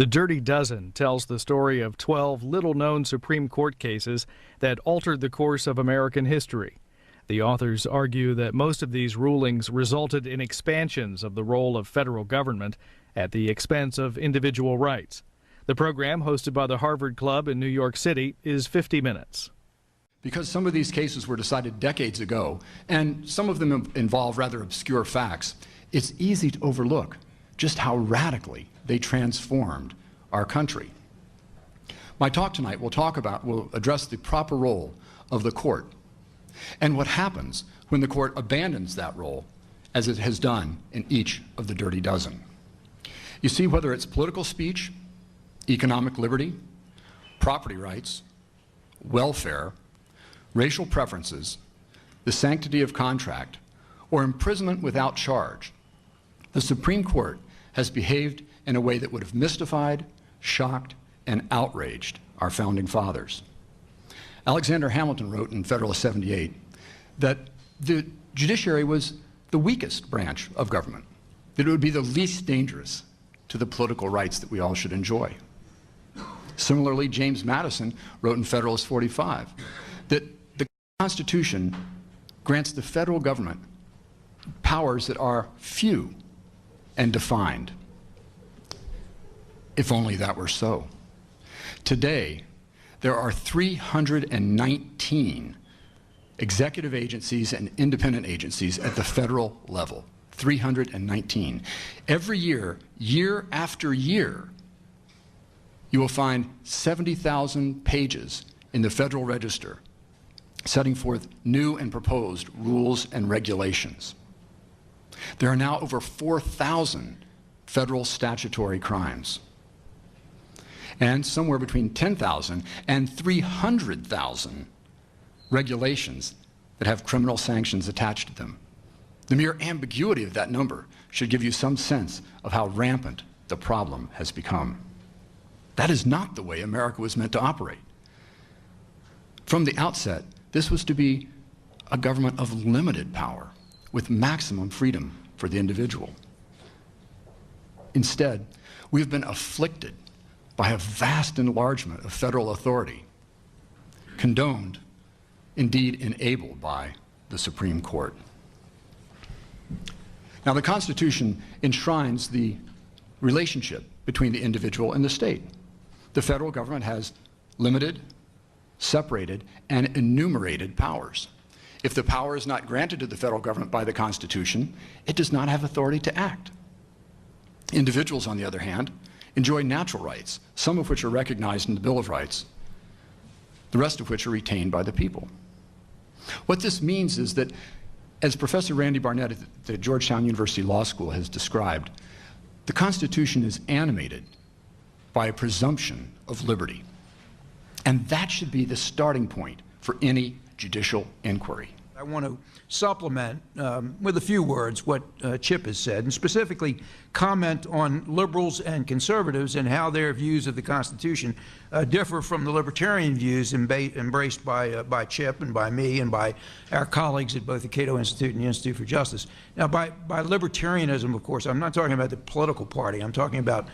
The Dirty Dozen tells the story of 12 little-known Supreme Court cases that altered the course of American history. The authors argue that most of these rulings resulted in expansions of the role of federal government at the expense of individual rights. The program, hosted by the Harvard Club in New York City, is 50 minutes. Because some of these cases were decided decades ago, and some of them involve rather obscure facts, it's easy to overlook just how radically they transformed our country. My talk tonight will address the proper role of the court and what happens when the court abandons that role, as it has done in each of the Dirty Dozen. You see, whether it's political speech, economic liberty, property rights, welfare, racial preferences, the sanctity of contract, or imprisonment without charge, the Supreme Court has behaved in a way that would have mystified, shocked, and outraged our founding fathers. Alexander Hamilton wrote in Federalist 78 that the judiciary was the weakest branch of government, that it would be the least dangerous to the political rights that we all should enjoy. Similarly, James Madison wrote in Federalist 45 that the Constitution grants the federal government powers that are few and defined. If only that were so. Today, there are 319 executive agencies and independent agencies at the federal level. 319. Every year, year after year, you will find 70,000 pages in the Federal Register setting forth new and proposed rules and regulations. There are now over 4,000 federal statutory crimes, and somewhere between 10,000 and 300,000 regulations that have criminal sanctions attached to them. The mere ambiguity of that number should give you some sense of how rampant the problem has become. That is not the way America was meant to operate. From the outset, this was to be a government of limited power, with maximum freedom for the individual. Instead, we've been afflicted by a vast enlargement of federal authority, condoned, indeed enabled by the Supreme Court. Now, the Constitution enshrines the relationship between the individual and the state. The federal government has limited, separated, and enumerated powers. If the power is not granted to the federal government by the Constitution, it does not have authority to act. Individuals, on the other hand, enjoy natural rights, some of which are recognized in the Bill of Rights, the rest of which are retained by the people. What this means is that, as Professor Randy Barnett at the Georgetown University Law School has described, the Constitution is animated by a presumption of liberty. And that should be the starting point for any judicial inquiry. I want to supplement with a few words what Chip has said, and specifically comment on liberals and conservatives and how their views of the Constitution differ from the libertarian views embraced by Chip and by me and by our colleagues at both the Cato Institute and the Institute for Justice. Now, by libertarianism, of course, I'm not talking about the political party. I'm talking about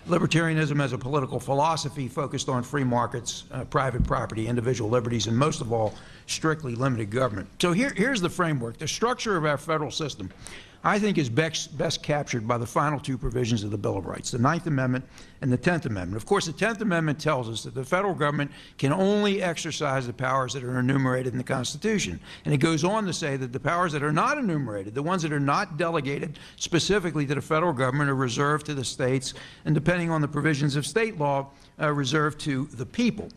libertarianism as a political philosophy focused on free markets, private property, individual liberties, and most of all, strictly limited government. So here's the framework. The structure of our federal system, I think, is best captured by the final two provisions of the Bill of Rights, the 9th Amendment and the 10th Amendment. Of course, the 10th Amendment tells us that the federal government can only exercise the powers that are enumerated in the Constitution. And it goes on to say that the powers that are not enumerated, the ones that are not delegated specifically to the federal government, are reserved to the states, and depending on the provisions of state law, reserved to the people.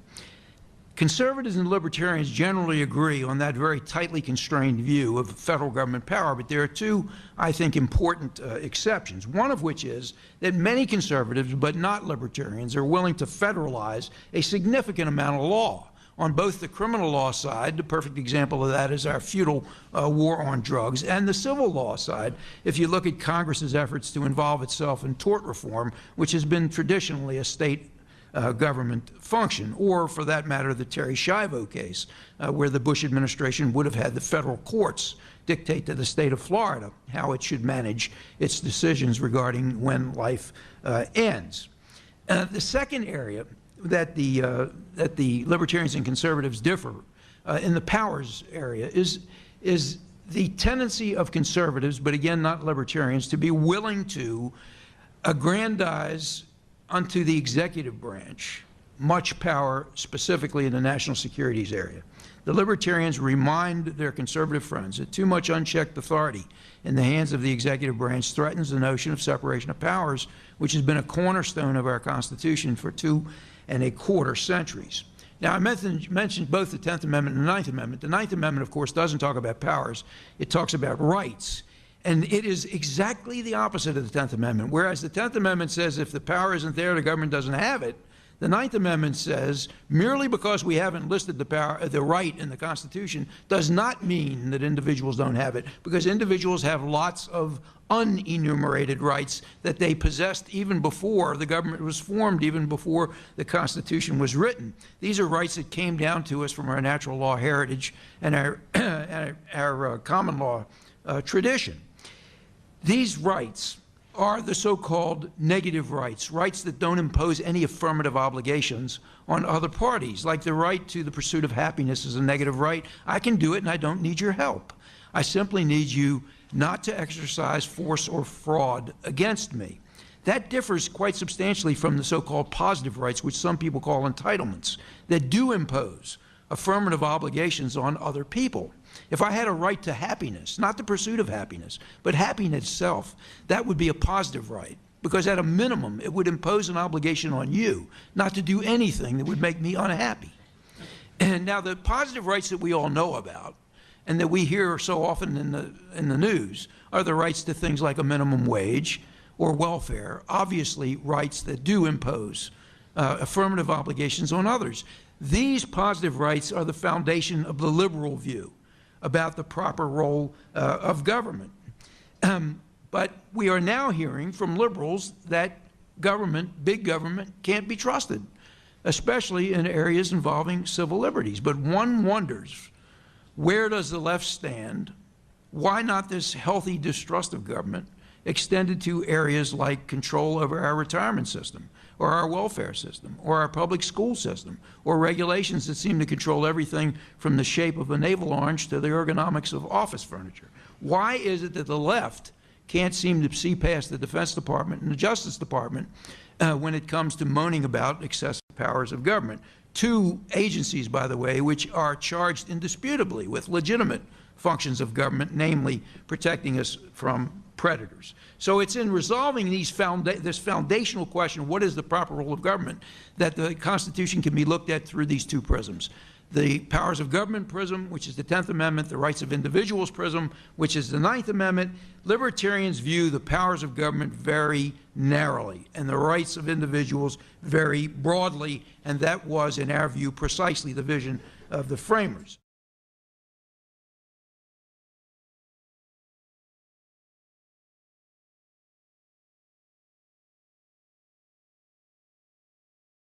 Conservatives and libertarians generally agree on that very tightly constrained view of federal government power, but there are two, I think, important exceptions, one of which is that many conservatives, but not libertarians, are willing to federalize a significant amount of law. On both the criminal law side, the perfect example of that is our feudal war on drugs, and the civil law side, if you look at Congress's efforts to involve itself in tort reform, which has been traditionally a state government function, or for that matter, the Terry Schiavo case, where the Bush administration would have had the federal courts dictate to the state of Florida how it should manage its decisions regarding when life ends. The second area that the libertarians and conservatives differ in the powers area is the tendency of conservatives, but again not libertarians, to be willing to aggrandize unto the executive branch much power, specifically in the national securities area. The libertarians remind their conservative friends that too much unchecked authority in the hands of the executive branch threatens the notion of separation of powers, which has been a cornerstone of our Constitution for 2¼ centuries. Now, I mentioned both the 10th Amendment and the 9th Amendment. The 9th Amendment, of course, doesn't talk about powers. It talks about rights. And it is exactly the opposite of the 10th Amendment. Whereas the 10th Amendment says if the power isn't there, the government doesn't have it. The 9th Amendment says merely because we haven't listed the right in the Constitution does not mean that individuals don't have it, because individuals have lots of unenumerated rights that they possessed even before the government was formed, even before the Constitution was written. These are rights that came down to us from our natural law heritage and our common law tradition. These rights are the so-called negative rights, rights that don't impose any affirmative obligations on other parties, like the right to the pursuit of happiness is a negative right. I can do it and I don't need your help. I simply need you not to exercise force or fraud against me. That differs quite substantially from the so-called positive rights, which some people call entitlements, that do impose affirmative obligations on other people. If I had a right to happiness, not the pursuit of happiness, but happiness itself, that would be a positive right, because at a minimum it would impose an obligation on you not to do anything that would make me unhappy. And now the positive rights that we all know about and that we hear so often in the news are the rights to things like a minimum wage or welfare, obviously rights that do impose affirmative obligations on others. These positive rights are the foundation of the liberal view about the proper role of government. But we are now hearing from liberals that government, big government, can't be trusted, especially in areas involving civil liberties. But one wonders, where does the left stand? Why not this healthy distrust of government extended to areas like control over our retirement system, or our welfare system, or our public school system, or regulations that seem to control everything from the shape of a navel orange to the ergonomics of office furniture? Why is it that the left can't seem to see past the Defense Department and the Justice Department when it comes to moaning about excessive powers of government? Two agencies, by the way, which are charged indisputably with legitimate functions of government, namely protecting us from predators. So it's in resolving this foundational question, what is the proper role of government, that the Constitution can be looked at through these two prisms. The powers of government prism, which is the 10th Amendment, the rights of individuals prism, which is the 9th Amendment. Libertarians view the powers of government very narrowly and the rights of individuals very broadly, and that was, in our view, precisely the vision of the framers.